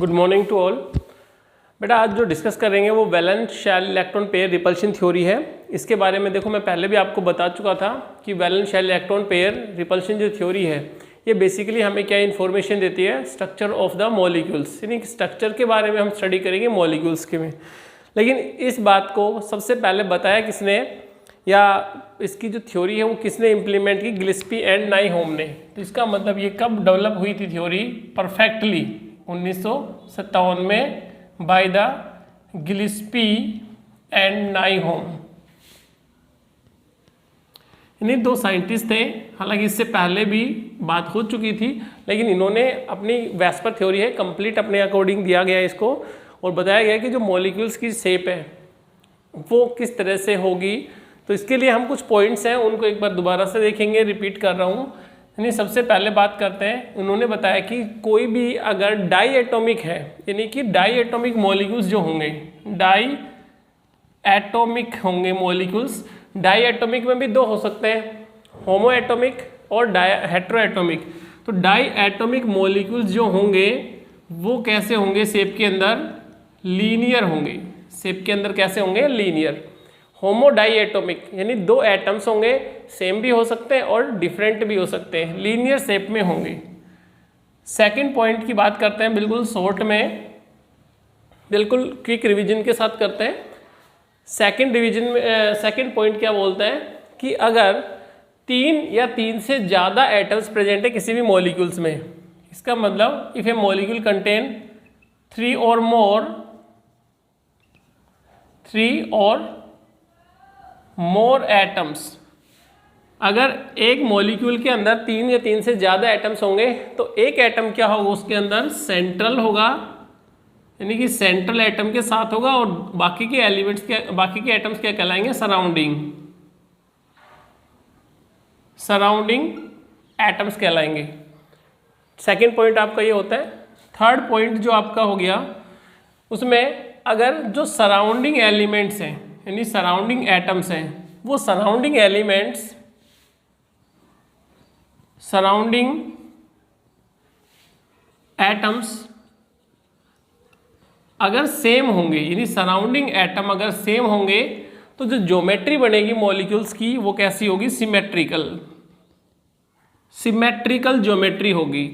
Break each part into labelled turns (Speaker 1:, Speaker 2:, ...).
Speaker 1: Good morning to all. बेटा आज जो डिस्कस करेंगे वो valence shell electron pair repulsion theory है। इसके बारे में देखो मैं पहले भी आपको बता चुका था कि valence shell electron pair repulsion जो थ्योरी है ये बेसिकली हमें क्या इन्फॉर्मेशन देती है, स्ट्रक्चर ऑफ द मॉलिक्यूल्स, यानी स्ट्रक्चर के बारे में हम स्टडी करेंगे मॉलिक्यूल्स के में। लेकिन इस बात को सबसे पहले बताया किसने, या इसकी जो थ्योरी है वो किसने इम्प्लीमेंट की, गिल्स्पी एंड नाइहोम ने। तो इसका मतलब ये कब डेवलप हुई थी थ्योरी परफेक्टली, 1957 में बाय द गिल्स्पी एंड नाइहोम। इन्हीं दो साइंटिस्ट थे, हालांकि इससे पहले भी बात हो चुकी थी, लेकिन इन्होंने अपनी वेस्पर थ्योरी है कंप्लीट अपने अकॉर्डिंग दिया गया इसको, और बताया गया कि जो मॉलिक्यूल्स की शेप है वो किस तरह से होगी। तो इसके लिए हम कुछ पॉइंट्स हैं उनको एक बार दोबारा से देखेंगे, रिपीट कर रहा हूँ। यानी सबसे पहले बात करते हैं, उन्होंने बताया कि कोई भी अगर डाई एटॉमिक है, यानी कि डाई एटॉमिक मॉलिक्यूल्स जो होंगे, डाई एटॉमिक होंगे मॉलिक्यूल्स। डाई एटॉमिक में भी दो हो सकते हैं, होमो एटॉमिक और हेट्रो एटॉमिक। तो डाई एटॉमिक मॉलिक्यूल्स जो होंगे वो कैसे होंगे, शेप के अंदर लीनियर होंगे। शेप के अंदर कैसे होंगे, लीनियर। होमो डाई एटॉमिक यानी दो एटम्स होंगे, सेम भी हो सकते हैं और डिफरेंट भी हो सकते हैं, लीनियर शेप में होंगे। सेकंड पॉइंट की बात करते हैं बिल्कुल शॉर्ट में, बिल्कुल क्विक रिवीजन के साथ करते हैं। सेकंड पॉइंट क्या बोलते हैं कि अगर 3 या 3 से ज़्यादा एटम्स प्रेजेंट है किसी भी मॉलिक्यूल्स में, इसका मतलब इफ ए मॉलिक्यूल कंटेन 3 और मोर एटम्स, अगर एक मॉलिक्यूल के अंदर 3 या 3 से ज़्यादा एटम्स होंगे तो एक एटम क्या होगा उसके अंदर, सेंट्रल होगा, यानी कि सेंट्रल एटम के साथ होगा, और बाकी के एलिमेंट्स क्या, बाकी के एटम्स क्या कहलाएंगे, सराउंडिंग एटम्स कहलाएंगे। सेकेंड पॉइंट आपका ये होता है। थर्ड पॉइंट जो आपका हो गया, उसमें अगर जो सराउंडिंग एलिमेंट्स हैं यानी सराउंडिंग एटम्स हैं, वो सराउंडिंग एलिमेंट्स, सराउंडिंग एटम्स अगर सेम होंगे, यानी सराउंडिंग एटम अगर सेम होंगे तो जो ज्योमेट्री बनेगी मॉलिक्यूल्स की वो कैसी होगी, सिमेट्रिकल ज्योमेट्री होगी।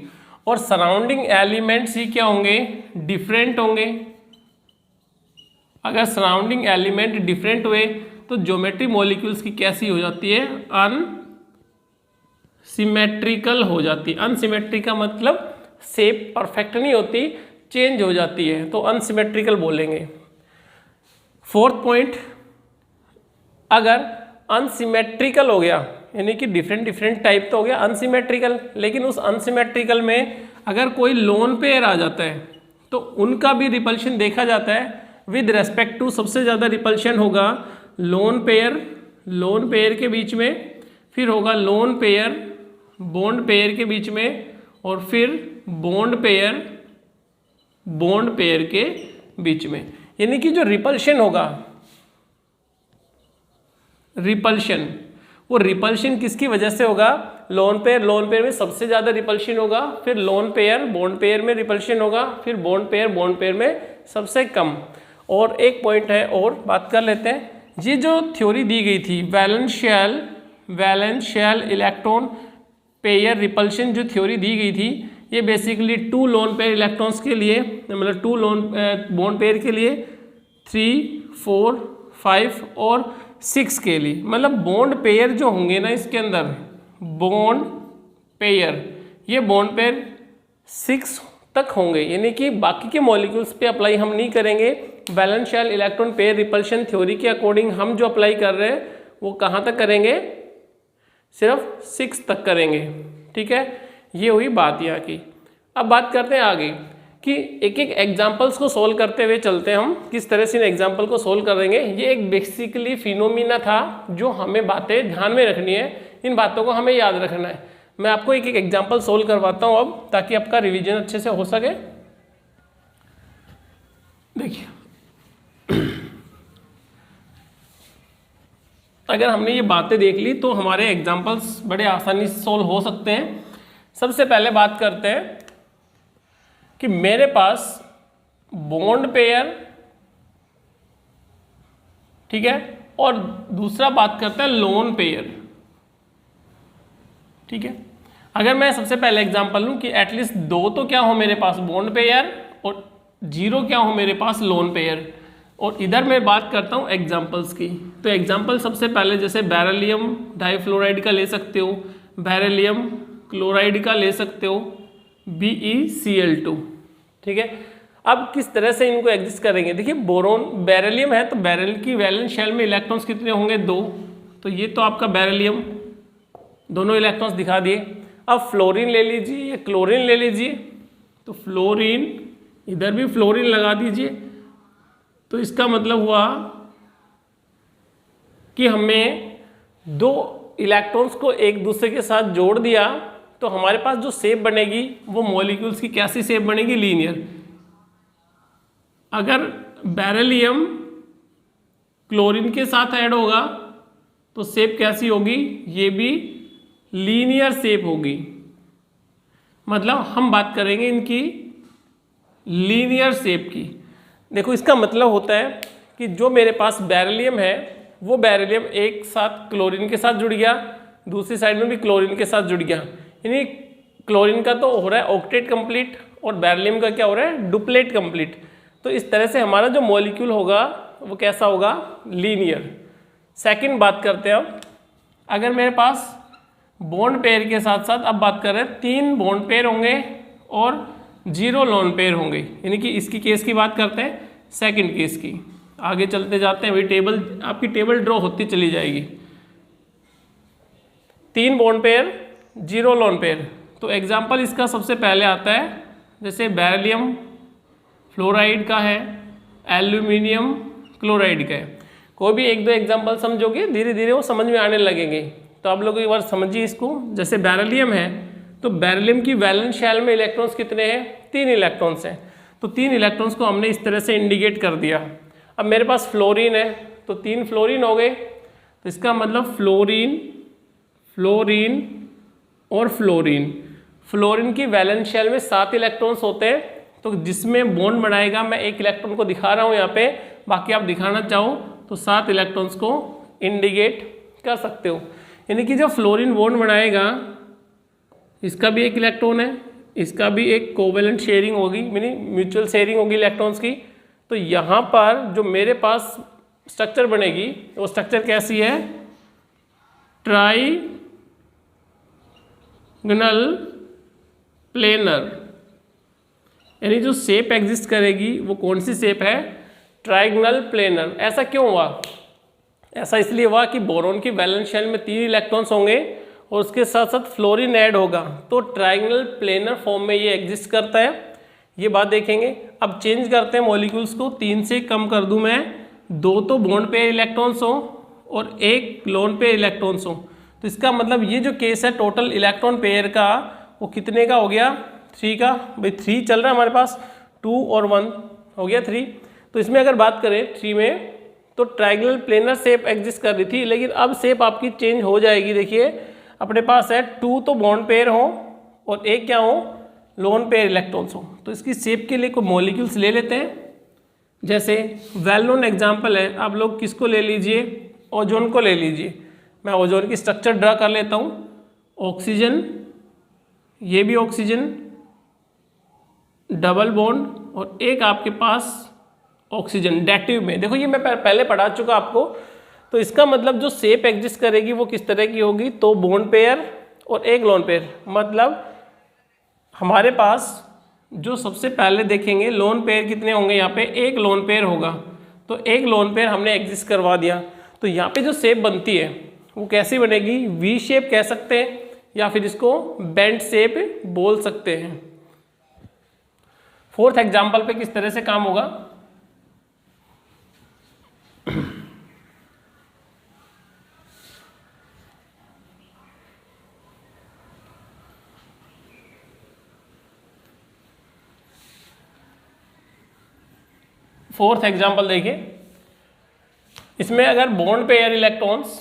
Speaker 1: और सराउंडिंग एलिमेंट्स ही क्या होंगे, डिफरेंट होंगे। अगर सराउंडिंग एलिमेंट डिफरेंट हुए तो ज्योमेट्री मॉलिक्यूल्स की कैसी हो जाती है, अनसिमेट्रिकल हो जाती है। अनसिमेट्री का मतलब शेप परफेक्ट नहीं होती, चेंज हो जाती है, तो अनसिमेट्रिकल बोलेंगे। फोर्थ पॉइंट, अगर अनसिमेट्रिकल हो गया यानी कि डिफरेंट टाइप तो हो गया अनसिमेट्रिकल, लेकिन उस अनसिमेट्रिकल में अगर कोई लोन पेयर आ जाता है तो उनका भी रिपल्शन देखा जाता है विद रेस्पेक्ट टू। सबसे ज़्यादा रिपल्शन होगा लोन पेयर के बीच में, फिर होगा लोन पेयर बॉन्ड पेयर के बीच में, और फिर बॉन्ड पेयर के बीच में। यानी कि जो रिपल्शन होगा, वो रिपल्शन किसकी वजह से होगा, लोन पेयर में सबसे ज़्यादा रिपल्शन होगा, फिर लोन पेयर बॉन्ड पेयर में रिपल्शन होगा, फिर बॉन्ड पेयर में सबसे कम। और एक पॉइंट है और बात कर लेते हैं, ये जो थ्योरी दी गई थी valence shell electron pair repulsion, जो थ्योरी दी गई थी ये बेसिकली 2 लोन पेयर इलेक्ट्रॉन्स के लिए, मतलब 2 लोन बॉन्ड पेयर के लिए, 3, 4, 5 और 6 के लिए। मतलब बॉन्ड पेयर जो होंगे ना इसके अंदर, बॉन्ड पेयर 6 तक होंगे, यानी कि बाकी के मॉलिक्यूल्स पे अप्लाई हम नहीं करेंगे। Valence shell electron pair repulsion theory के अकॉर्डिंग हम जो अप्लाई कर रहे हैं वो कहाँ तक करेंगे, सिर्फ 6 तक करेंगे। ठीक है, ये हुई बात यहाँ की। अब बात करते हैं आगे कि एक एक एग्जाम्पल्स को सोल्व करते हुए चलते हैं हम, किस तरह से इन एग्जाम्पल को सोल्व करेंगे। ये एक बेसिकली फिनोमिना था जो हमें बातें ध्यान में रखनी है, इन बातों को हमें याद रखना है। मैं आपको एक एक एग्जाम्पल सोल्व करवाता हूँ अब, ताकि आपका रिवीजन अच्छे से हो सके। देखिए अगर हमने ये बातें देख ली तो हमारे एग्जाम्पल्स बड़े आसानी से सोल्व हो सकते हैं। सबसे पहले बात करते हैं कि मेरे पास बॉन्ड पेयर, ठीक है, और दूसरा बात करते हैं लोन पेयर, ठीक है। अगर मैं सबसे पहले एग्जांपल लूं कि एटलीस्ट 2 तो क्या हो मेरे पास बॉन्ड पेयर और 0 क्या हो मेरे पास लोन पेयर, और इधर मैं बात करता हूं एग्जांपल्स की। तो एग्जांपल सबसे पहले जैसे बेरिलियम डाइफ्लोराइड का ले सकते हो, बेरिलियम क्लोराइड का ले सकते हो, BeCl2, ठीक है। अब किस तरह से इनको एग्जिस्ट करेंगे, देखिए बोरोन बेरिलियम है तो बेरिल की वैलेंस शेल में इलेक्ट्रॉन्स कितने होंगे 2, तो ये तो आपका बेरिलियम, दोनों इलेक्ट्रॉन्स दिखा दिए। अब फ्लोरीन ले लीजिए या क्लोरीन ले लीजिए, तो फ्लोरीन, इधर भी फ्लोरीन लगा दीजिए, तो इसका मतलब हुआ कि हमें 2 इलेक्ट्रॉन्स को एक दूसरे के साथ जोड़ दिया, तो हमारे पास जो शेप बनेगी वो मॉलिक्यूल्स की कैसी शेप बनेगी, लीनियर। अगर बेरिलियम क्लोरीन के साथ ऐड होगा तो शेप कैसी होगी, ये भी लीनियर शेप होगी। मतलब हम बात करेंगे इनकी लीनियर शेप की। देखो इसका मतलब होता है कि जो मेरे पास बेरिलियम है वो बेरिलियम एक साथ क्लोरीन के साथ जुड़ गया, दूसरी साइड में भी क्लोरीन के साथ जुड़ गया, यानी क्लोरीन का तो हो रहा है ऑक्टेट कंप्लीट और बेरिलियम का क्या हो रहा है, डुप्लेट कंप्लीट। तो इस तरह से हमारा जो मॉलिक्यूल होगा वो कैसा होगा, लीनियर। सेकंड बात करते हैं अब, अगर मेरे पास बॉन्ड पेयर के साथ साथ अब बात कर रहे हैं 3 बॉन्ड पेयर होंगे और 0 लोन पेयर होंगे, यानी कि इसकी केस की बात करते हैं, सेकंड केस की। आगे चलते जाते हैं, वही टेबल आपकी टेबल ड्रॉ होती चली जाएगी। 3 बॉन्ड पेयर 0 लोन पेयर, तो एग्जाम्पल इसका सबसे पहले आता है जैसे बेरिलियम फ्लोराइड का है, एल्यूमिनियम क्लोराइड का है। कोई भी 1-2 एग्जाम्पल समझोगे धीरे धीरे वो समझ में आने लगेंगे। तो आप लोग एक बार समझिए इसको, जैसे बेरिलियम है तो बेरिलियम की वैलेंस शेल में इलेक्ट्रॉन्स कितने हैं, 3 इलेक्ट्रॉन्स हैं, तो 3 इलेक्ट्रॉन्स को हमने इस तरह से इंडिकेट कर दिया। अब मेरे पास फ्लोरीन है तो 3 फ्लोरीन हो गए, तो इसका मतलब फ्लोरीन, फ्लोरीन और फ्लोरीन। फ्लोरीन की वैलेंस शेल में 7 इलेक्ट्रॉन्स होते हैं, तो जिसमें बॉन्ड बनाएगा, मैं एक इलेक्ट्रॉन को दिखा रहा हूँ यहाँ पे, बाकी आप दिखाना चाहो तो 7 इलेक्ट्रॉन्स को इंडिकेट कर सकते हो। यानी कि जो फ्लोरीन बॉन्ड बनाएगा इसका भी एक इलेक्ट्रॉन है, इसका भी एक कोवेलेंट शेयरिंग होगी, यानी म्यूचुअल शेयरिंग होगी इलेक्ट्रॉन्स की। तो यहाँ पर जो मेरे पास स्ट्रक्चर बनेगी वो स्ट्रक्चर कैसी है, ट्राइगोनल प्लेनर, यानी जो शेप एग्जिस्ट करेगी वो कौन सी शेप है, ट्राइगोनल प्लेनर। ऐसा क्यों हुआ, ऐसा इसलिए हुआ कि बोरोन की वैलेंस शेल में 3 इलेक्ट्रॉन्स होंगे और उसके साथ साथ फ्लोरीन ऐड होगा, तो ट्राइगोनल प्लेनर फॉर्म में ये एग्जिस्ट करता है, ये बात देखेंगे। अब चेंज करते हैं मॉलिक्यूल्स को, 3 से कम कर दूं मैं, 2 तो बॉन्ड पेयर इलेक्ट्रॉन्स हो और 1 लोन पेयर इलेक्ट्रॉन्स हो, तो इसका मतलब ये जो केस है टोटल इलेक्ट्रॉन पेयर का वो कितने का हो गया, 3 का। भाई 3 चल रहा है हमारे पास, 2 और 1 हो गया 3। तो इसमें अगर बात करें 3 में तो ट्राइगोनल प्लेनर शेप एग्जिस्ट कर रही थी, लेकिन अब शेप आपकी चेंज हो जाएगी। देखिए अपने पास है 2 तो बॉन्ड पेयर हो और 1 क्या हो, लोन पेयर इलेक्ट्रॉन्स हो। तो इसकी शेप के लिए कोई मॉलिक्यूल्स ले लेते हैं, जैसे वेल नोन एग्जाम्पल है, आप लोग किसको ले लीजिए, ओजोन को ले लीजिए। मैं ओजोन की स्ट्रक्चर ड्रा कर लेता हूँ, ऑक्सीजन, ये भी ऑक्सीजन, डबल बॉन्ड और एक आपके पास ऑक्सीजन डेटिव में। देखो ये मैं पहले पढ़ा चुका आपको। तो इसका मतलब जो शेप एग्जिस्ट करेगी वो किस तरह की होगी, तो बॉन्ड पेयर और 1 लोन पेयर। मतलब हमारे पास जो सबसे पहले देखेंगे लोन पेयर कितने होंगे, यहाँ पे 1 लोन पेयर होगा, तो 1 लोन पेयर हमने एग्जिस्ट करवा दिया। तो यहाँ पे जो शेप बनती है वो कैसी बनेगी, वी शेप कह सकते हैं या फिर इसको बेंट शेप बोल सकते हैं। 4th एग्जाम्पल पे किस तरह से काम होगा, फोर्थ एग्जाम्पल देखिए, इसमें अगर bond pair electrons,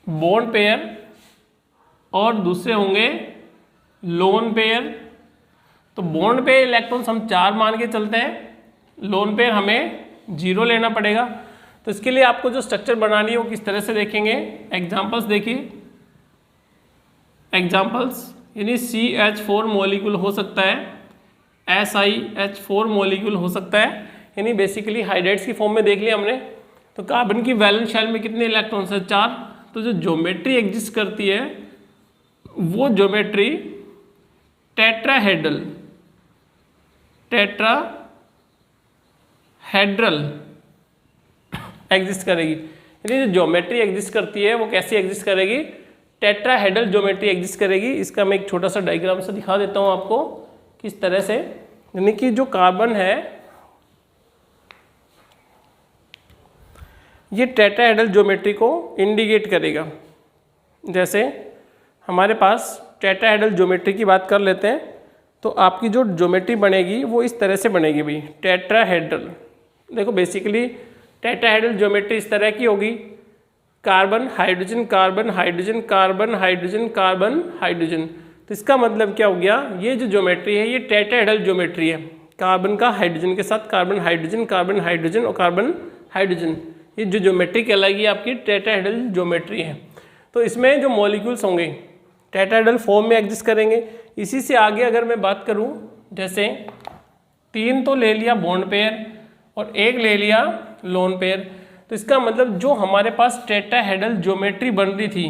Speaker 1: bond pair और दूसरे होंगे लोन पेयर, तो बॉन्ड पे इलेक्ट्रॉन्स हम 4 मान के चलते हैं, लोन पेयर हमें 0 लेना पड़ेगा। तो इसके लिए आपको जो स्ट्रक्चर बनानी है वो किस तरह से देखेंगे, एग्जांपल्स देखिए। एग्जांपल्स यानी CH4 मॉलिक्यूल हो सकता है, SiH4 मॉलिक्यूल हो सकता है, यानी बेसिकली हाइड्राइड्स की फॉर्म में देख लिया हमने। तो कार्बन की वैलेंस शेल में कितने इलेक्ट्रॉन्स हैं, 4। तो जो ज्योमेट्री एग्जिस्ट करती है वो ज्योमेट्री टेट्राहेड्रल एग्जिस्ट करेगी। यानी जो ज्योमेट्री एग्जिस्ट करती है वो कैसी एग्जिस्ट करेगी, टेट्राहेड्रल ज्योमेट्री एग्जिस्ट करेगी। इसका मैं एक छोटा सा डायग्राम से दिखा देता हूँ आपको किस तरह से। यानी कि जो कार्बन है ये टेट्राहेड्रल ज्योमेट्री को इंडिकेट करेगा। जैसे हमारे पास टेट्राहेड्रल ज्योमेट्री की बात कर लेते हैं, तो आपकी जो ज्योमेट्री बनेगी वो इस तरह से बनेगी भाई, टेट्राहेड्रल। देखो बेसिकली टेट्राहेड्रल ज्योमेट्री इस तरह की होगी, carbon hydrogen carbon hydrogen carbon hydrogen carbon hydrogen. तो इसका मतलब क्या हो गया, ये जो ज्योमेट्री है ये टेट्राहेड्रल ज्योमेट्री है, कार्बन का हाइड्रोजन के साथ कार्बन हाइड्रोजन कार्बन हाइड्रोजन और कार्बन हाइड्रोजन, ये जो ज्योमेट्री कहलाएगी आपकी टेट्राहेड्रल ज्योमेट्री है। तो इसमें जो मॉलिक्यूल्स होंगे टेट्राहेड्रल फॉर्म में एग्जिस्ट करेंगे। इसी से आगे अगर मैं बात करूं, जैसे 3 तो ले लिया बॉन्ड पेयर और 1 ले लिया लोन पेयर, तो इसका मतलब जो हमारे पास टेट्राहेड्रल ज्योमेट्री बन रही थी,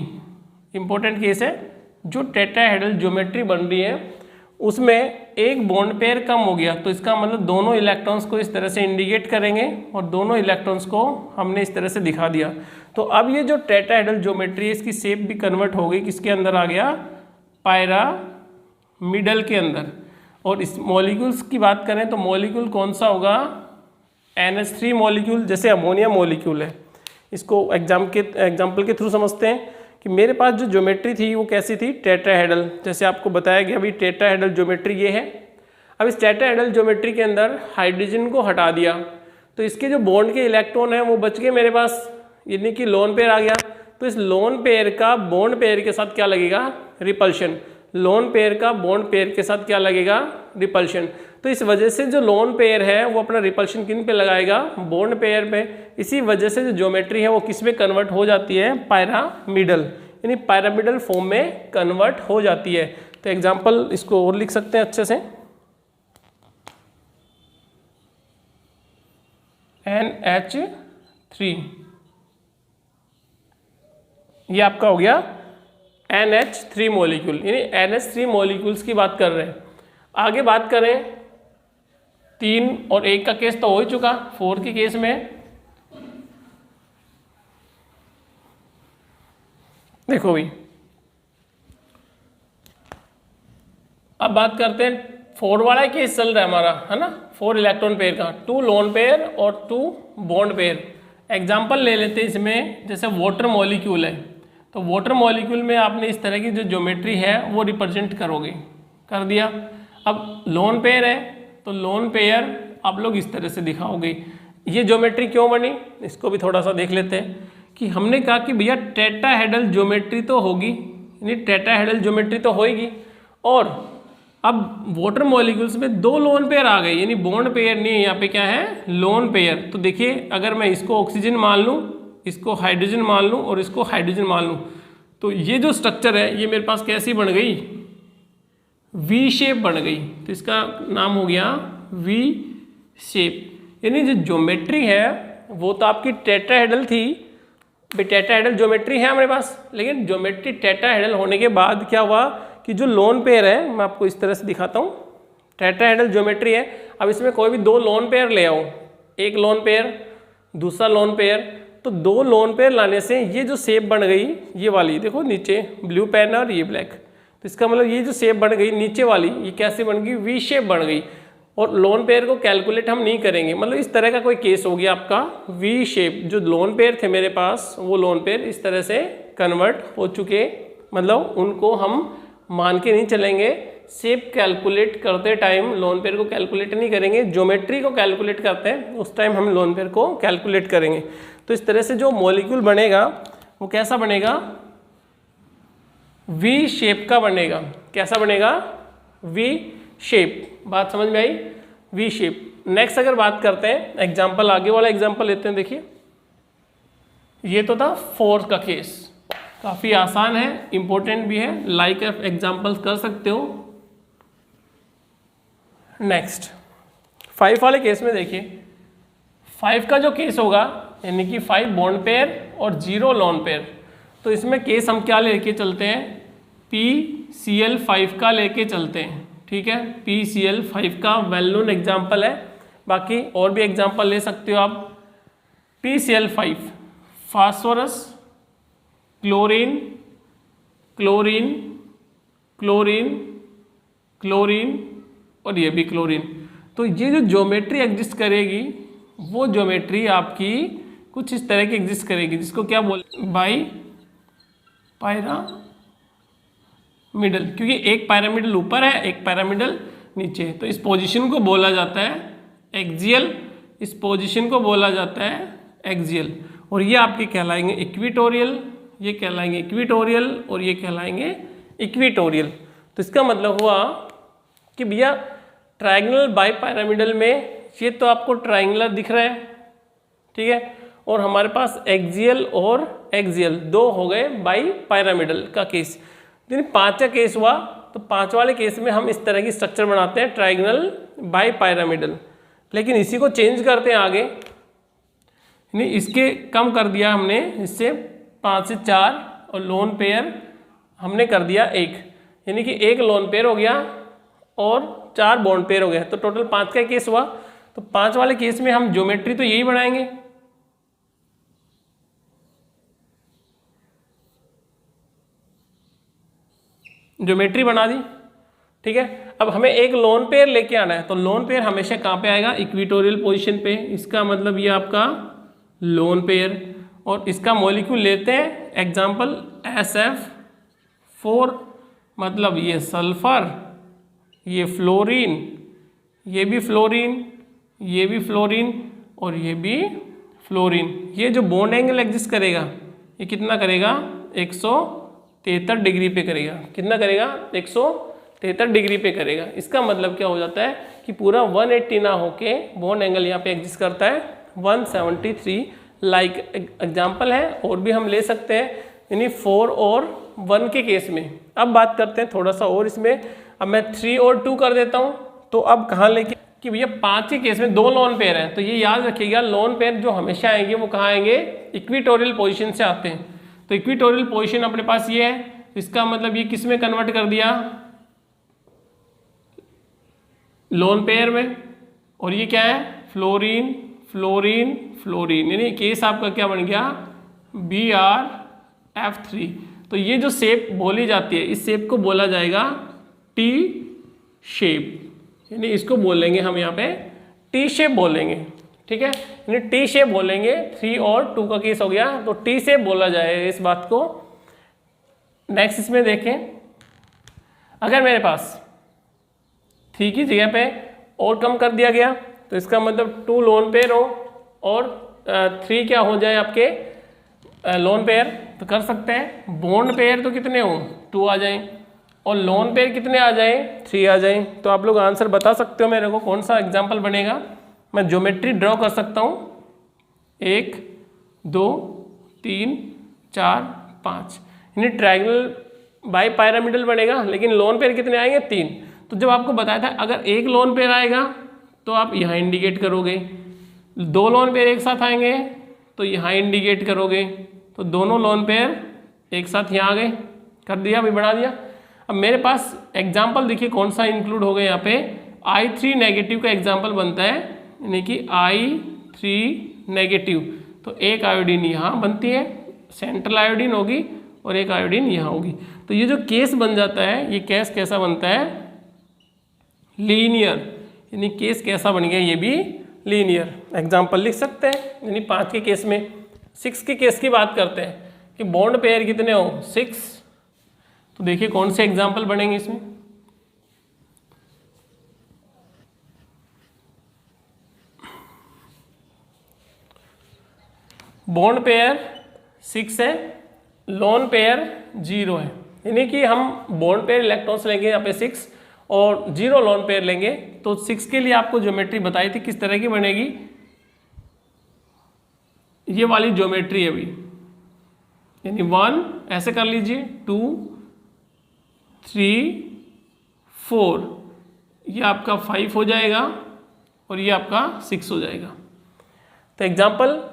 Speaker 1: इंपॉर्टेंट केस है, जो टेट्राहेड्रल ज्योमेट्री बन रही है उसमें 1 बॉन्ड पेयर कम हो गया। तो इसका मतलब दोनों इलेक्ट्रॉन्स को इस तरह से इंडिकेट करेंगे और दोनों इलेक्ट्रॉन्स को हमने इस तरह से दिखा दिया। तो अब ये जो टेट्राहेड्रल ज्योमेट्री है इसकी शेप भी कन्वर्ट हो गई, किसके अंदर आ गया, पायरामिडल के अंदर। और इस मॉलिक्यूल्स की बात करें तो मॉलिक्यूल कौन सा होगा, NH3 मॉलिक्यूल। जैसे अमोनिया मॉलिक्यूल है, इसको एग्जाम्पल के थ्रू समझते हैं कि मेरे पास जो ज्योमेट्री थी वो कैसी थी, टेट्राहेड्रल। जैसे आपको बताया गया अभी टेट्राहेड्रल ज्योमेट्री ये है। अब इस टेट्राहेड्रल ज्योमेट्री के अंदर हाइड्रोजन को हटा दिया तो इसके जो बॉन्ड के इलेक्ट्रॉन हैं वो बच गए मेरे पास, यानी कि लोन पेयर आ गया। तो इस लोन पेयर का बॉन्ड पेयर के साथ क्या लगेगा, रिपल्शन। लोन पेयर का बॉन्ड पेयर के साथ क्या लगेगा, रिपल्शन। तो इस वजह से जो लोन पेयर है वो अपना रिपल्शन किन पे लगाएगा, बॉन्ड पेयर पे। इसी वजह से जो ज्योमेट्री है वो किस में कन्वर्ट हो जाती है, पायरामिडल, यानी पायरामिडल फॉर्म में कन्वर्ट हो जाती है। तो एग्जांपल इसको और लिख सकते हैं अच्छे से, NH3 ये आपका हो गया NH3 मॉलिक्यूल, यानी NH3 मॉलिक्यूल्स की बात कर रहे हैं। आगे बात करें 3 और 1 का केस तो हो ही चुका, 4 के केस में देखो भाई, अब बात करते हैं 4 वाला केस चल रहा है हमारा, है ना, 4 इलेक्ट्रॉन पेयर का, 2 लोन पेयर और 2 बॉन्ड पेयर। एग्जाम्पल ले लेते हैं इसमें, जैसे वाटर मॉलिक्यूल है, तो वाटर मॉलिक्यूल में आपने इस तरह की जो ज्योमेट्री है वो रिप्रेजेंट करोगे, कर दिया। अब लोन पेयर है तो लोन पेयर आप लोग इस तरह से दिखाओगे। ये ज्योमेट्री क्यों बनी, इसको भी थोड़ा सा देख लेते हैं कि हमने कहा कि भैया टेट्राहेड्रल ज्योमेट्री तो होगी, यानी टेट्राहेड्रल ज्योमेट्री तो होएगी, और अब वाटर मॉलिक्यूल्स में 2 लोन पेयर आ गए, यानी बॉन्ड पेयर नहीं है, यहाँ पे क्या है, लोन पेयर। तो देखिए अगर मैं इसको ऑक्सीजन मान लूँ, इसको हाइड्रोजन मान लूँ और इसको हाइड्रोजन मान लूँ, तो ये जो स्ट्रक्चर है ये मेरे पास कैसी बन गई, वी शेप बन गई। तो इसका नाम हो गया वी शेप। यानी जो ज्योमेट्री है वो तो आपकी टेट्राहेड्रल थी, टेट्राहेड्रल ज्योमेट्री है हमारे पास, लेकिन ज्योमेट्री टेट्राहेड्रल होने के बाद क्या हुआ कि जो लोन पेयर है, मैं आपको इस तरह से दिखाता हूँ, टेट्राहेड्रल ज्योमेट्री है। अब इसमें कोई भी 2 लोन पेयर ले आओ, एक लोन पेयर दूसरा लोन पेयर, तो 2 लोन पेयर लाने से ये जो शेप बन गई, ये वाली देखो नीचे ब्लू पेन और ये ब्लैक, तो इसका मतलब ये जो शेप बन गई नीचे वाली, ये कैसे बन गई, वी शेप बन गई। और लोन पेयर को कैलकुलेट हम नहीं करेंगे, मतलब इस तरह का कोई केस हो गया आपका, वी शेप। जो लोन पेयर थे मेरे पास वो लोन पेयर इस तरह से कन्वर्ट हो चुके, मतलब उनको हम मान के नहीं चलेंगे, शेप कैलकुलेट करते टाइम लोन पेयर को कैलकुलेट नहीं करेंगे, ज्योमेट्री को कैलकुलेट करते हैं उस टाइम हम लोन पेयर को कैलकुलेट करेंगे। तो इस तरह से जो मॉलिक्यूल बनेगा वो कैसा बनेगा, वी शेप का बनेगा। कैसा बनेगा, वी शेप। बात समझ में आई, वी शेप। नेक्स्ट अगर बात करते हैं एग्जाम्पल, आगे वाला एग्जाम्पल लेते हैं। देखिए ये तो था फोर्स का केस, काफ़ी आसान है, इंपॉर्टेंट भी है, लाइक एग्जाम्पल्स कर सकते हो। नेक्स्ट 5 वाले केस में देखिए 5 का जो केस होगा यानी कि 5 बॉन्ड पेयर और 0 लोन पेयर, तो इसमें केस हम क्या लेके चलते हैं, PCl5 का लेके चलते हैं। ठीक है, PCl5 का वेल नोन एग्जाम्पल है, बाकी और भी एग्जाम्पल ले सकते हो आप। PCl5 phosphorus, chlorine, chlorine, chlorine, chlorine और ये भी क्लोरीन। तो ये जो ज्योमेट्री एग्जिस्ट करेगी वो ज्योमेट्री आपकी कुछ इस तरह की एग्जिस्ट करेगी, जिसको क्या बोल, बाई पायरामिडल, क्योंकि एक पैरामिडल ऊपर है एक पैरामिडल नीचे है। तो इस पोजीशन को बोला जाता है एक्सियल, इस पोजीशन को बोला जाता है एक्सियल, और ये आपके कहलाएंगे इक्विटोरियल, ये कहलाएंगे इक्विटोरियल और ये कहलाएंगे इक्विटोरियल। तो इसका मतलब हुआ कि भैया ट्रायंगुलर बाई पैरामिडल में ये तो आपको ट्रायंगुलर दिख रहा है, ठीक है, और हमारे पास एक्सियल और एक्सियल दो हो गए बाई पैरामिडल का केस। यानी 5 का केस हुआ, तो 5 वाले केस में हम इस तरह की स्ट्रक्चर बनाते हैं ट्रायंगुलर बाई पैरामिडल। लेकिन इसी को चेंज करते हैं आगे, यानी इसके कम कर दिया हमने, इससे 5 से 4 और लोन पेयर हमने कर दिया 1, यानी कि 1 लोन पेयर हो गया और 4 बॉन्ड पेयर हो गया, तो टोटल 5 का केस हुआ। तो 5 वाले केस में हम ज्योमेट्री तो यही बनाएंगे, ज्योमेट्री बना दी, ठीक है। अब हमें एक लोन पेयर लेके आना है, तो लोन पेयर हमेशा कहाँ पे आएगा, इक्विटोरियल पोजीशन पे। इसका मतलब ये आपका लोन पेयर, और इसका मॉलिक्यूल लेते हैं एग्जांपल SF4, मतलब ये सल्फर, ये फ्लोरीन, ये भी फ्लोरीन, ये भी फ्लोरीन और ये भी फ्लोरीन। ये जो बॉन्ड एंगल एग्जिस्ट करेगा ये कितना करेगा, 173 डिग्री पे करेगा। कितना करेगा, 173 डिग्री पे करेगा। इसका मतलब क्या हो जाता है कि पूरा 180 ना होके बॉन्ड एंगल यहाँ पे एग्जिस्ट करता है 173। लाइक एग्जाम्पल है, और भी हम ले सकते हैं, यानी 4 और 1 के केस में। अब बात करते हैं थोड़ा सा और इसमें, अब मैं 3 और 2 कर देता हूँ। तो अब कहाँ लेके कि भैया 5 के केस में 2 लोन पेयर हैं, तो ये याद रखिएगा लोन पेयर जो हमेशा आएंगे वो कहाँ आएंगे, इक्विटोरियल पोजीशन से आते हैं। तो इक्विटोरियल पोजीशन अपने पास ये है, इसका मतलब ये किस में कन्वर्ट कर दिया, लोन पेयर में, और ये क्या है, फ्लोरीन, फ्लोरीन, फ्लोरीन, यानी केस आपका क्या बन गया, BrF3। तो ये जो शेप बोली जाती है, इस शेप को बोला जाएगा टी शेप, यानी इसको बोलेंगे हम यहाँ पे टी शेप बोलेंगे, ठीक है, यानी टी शेप बोलेंगे। 3 और 2 का केस हो गया, तो टी शेप बोला जाए इस बात को। नेक्स्ट इसमें देखें, अगर मेरे पास 3 की जगह पे और कम कर दिया गया, तो इसका मतलब 2 लोन पेयर हो और 3 क्या हो जाए आपके लोन पेयर, तो कर सकते हैं। बॉन्ड पेयर तो कितने हो, 2 आ जाएं, और लोन पेयर कितने आ जाएं, 3 आ जाएं। तो आप लोग आंसर बता सकते हो मेरे को कौन सा एग्जाम्पल बनेगा। मैं ज्योमेट्री ड्रॉ कर सकता हूँ, 1 2 3 4 5, यानी ट्रायंगल बाई पैरामिडल बनेगा। लेकिन लोन पेयर कितने आएंगे, 3। तो जब आपको बताया था अगर 1 लोन पेयर आएगा तो आप यहाँ इंडिकेट करोगे, 2 लोन पेयर एक साथ आएंगे तो यहाँ इंडिकेट करोगे, तो दोनों लोन पेयर एक साथ यहाँ आ गए, कर दिया, अभी बढ़ा दिया। अब मेरे पास एग्जाम्पल देखिए कौन सा इंक्लूड हो गया यहाँ पे, I3 नेगेटिव का एग्जाम्पल बनता है, यानी कि I3 नेगेटिव। तो एक आयोडीन यहाँ बनती है, सेंट्रल आयोडीन होगी, और एक आयोडीन यहाँ होगी। तो ये जो केस बन जाता है, ये केस कैसा बनता है, लीनियर, यानी केस कैसा बन गया, ये भी लीनियर। एग्जाम्पल लिख सकते हैं, यानी 5 के केस में। 6 के केस की बात करते हैं कि बॉन्ड पेयर कितने हो, 6। तो देखिए कौन से एग्जाम्पल बनेंगे इसमें, बॉन्ड पेयर 6 है, लोन पेयर 0 है, यानी कि हम बॉन्ड पेयर इलेक्ट्रॉन्स लेंगे यहाँ पे 6 और 0 लोन पेयर लेंगे तो 6 के लिए आपको ज्योमेट्री बताई थी किस तरह की बनेगी। ये वाली ज्योमेट्री है अभी, यानी 1 ऐसे कर लीजिए, 2 3 4, ये आपका 5 हो जाएगा और ये आपका 6 हो जाएगा। तो एग्जाम्पल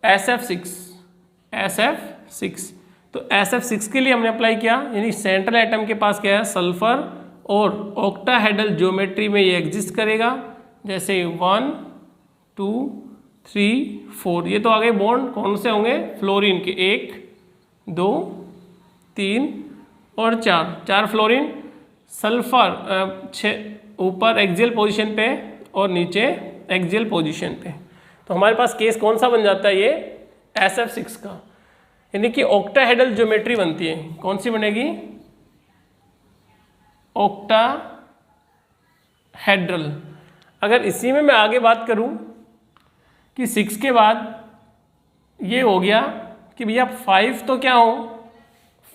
Speaker 1: SF6 तो SF6 के लिए हमने अप्लाई किया, यानी सेंट्रल एटम के पास क्या है सल्फर और ऑक्टाहेड्रल ज्योमेट्री में ये एग्जिस्ट करेगा, जैसे 1 2 3 4। ये तो आगे बॉन्ड कौन से होंगे फ्लोरीन के, 1 2 3 और 4 फ्लोरीन, सल्फर ऊपर एक्सियल पोजीशन पे और नीचे एक्सियल पोजीशन पे। तो हमारे पास केस कौन सा बन जाता है, ये SF6 का, यानी कि ऑक्टाहेड्रल ज्योमेट्री बनती है। कौन सी बनेगी, ऑक्टाहेड्रल। अगर इसी में मैं आगे बात करूं कि 6 के बाद ये हो गया कि भैया 5 तो क्या हो,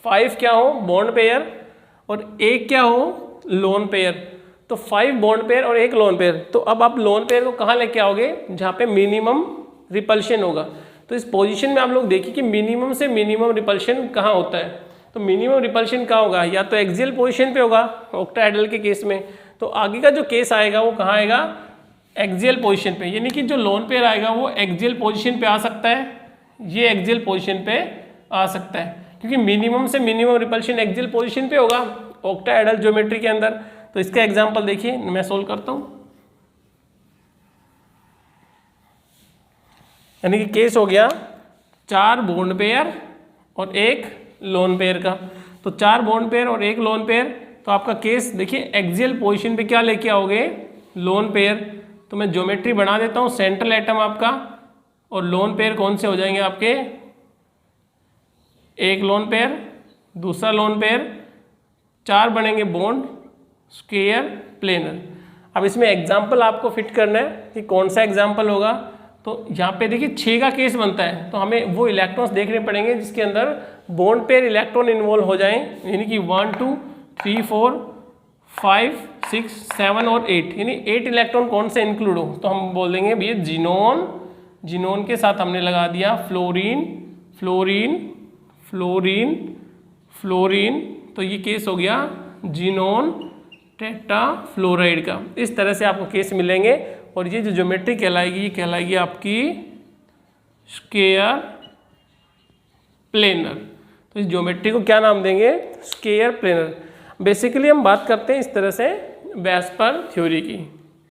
Speaker 1: 5 क्या हो बॉन्ड पेयर और 1 क्या हो लोन पेयर। तो 5 बॉन्ड पेयर और 1 लोन पेयर। तो अब आप लोन पेयर को कहाँ लेके आओगे, जहाँ पे मिनिमम रिपल्शन होगा। तो इस पोजीशन में आप लोग देखिए कि मिनिमम से मिनिमम रिपल्शन कहाँ होता है। तो मिनिमम रिपल्शन कहाँ होगा, या तो एक्सियल पोजीशन पे होगा ऑक्टाहेड्रल के केस में। तो आगे का जो केस आएगा वो कहाँ आएगा, एक्सियल पोजीशन पे, यानी कि जो लोन पेयर आएगा वो एक्सियल पोजीशन पे आ सकता है, ये एक्सियल पोजीशन पे आ सकता है, क्योंकि मिनिमम से मिनिमम रिपल्शन एक्सियल पोजीशन पे होगा ऑक्टाहेड्रल ज्योमेट्री के अंदर। तो इसका एग्जांपल देखिए, मैं सोल्व करता हूँ। यानी कि केस हो गया 4 बॉन्ड पेयर और 1 लोन पेयर का। तो 4 बॉन्ड पेयर और 1 लोन पेयर, तो आपका केस देखिए एक्सियल पोजीशन पे क्या लेके आओगे, लोन पेयर। तो मैं ज्योमेट्री बना देता हूँ, सेंट्रल एटम आपका और लोन पेयर कौन से हो जाएंगे आपके, 1 लोन पेयर, दूसरा लोन पेयर, 4 बनेंगे बॉन्ड, स्क्वायर, प्लेनर। अब इसमें एग्जाम्पल आपको फिट करना है कि कौन सा एग्जाम्पल होगा। तो यहाँ पे देखिए 6 का केस बनता है, तो हमें वो इलेक्ट्रॉन्स देखने पड़ेंगे जिसके अंदर बॉन्ड पेयर इलेक्ट्रॉन इन्वॉल्व हो जाएं, यानी कि 1 2 3 4 5 6 7 और 8, यानी 8 इलेक्ट्रॉन कौन से इंक्लूड हो। तो हम बोल देंगे भैया जिनोन, जिनोन के साथ हमने लगा दिया फ्लोरीन फ्लोरीन फ्लोरीन फ्लोरीन। तो ये केस हो गया जिनोन टेट्राफ्लोराइड का। इस तरह से आपको केस मिलेंगे और ये जो ज्योमेट्री कहलाएगी, ये कहलाएगी आपकी स्क्वायर प्लेनर। तो इस ज्योमेट्री को क्या नाम देंगे, स्क्वायर प्लेनर। बेसिकली हम बात करते हैं इस तरह से वेस्पर थ्योरी की।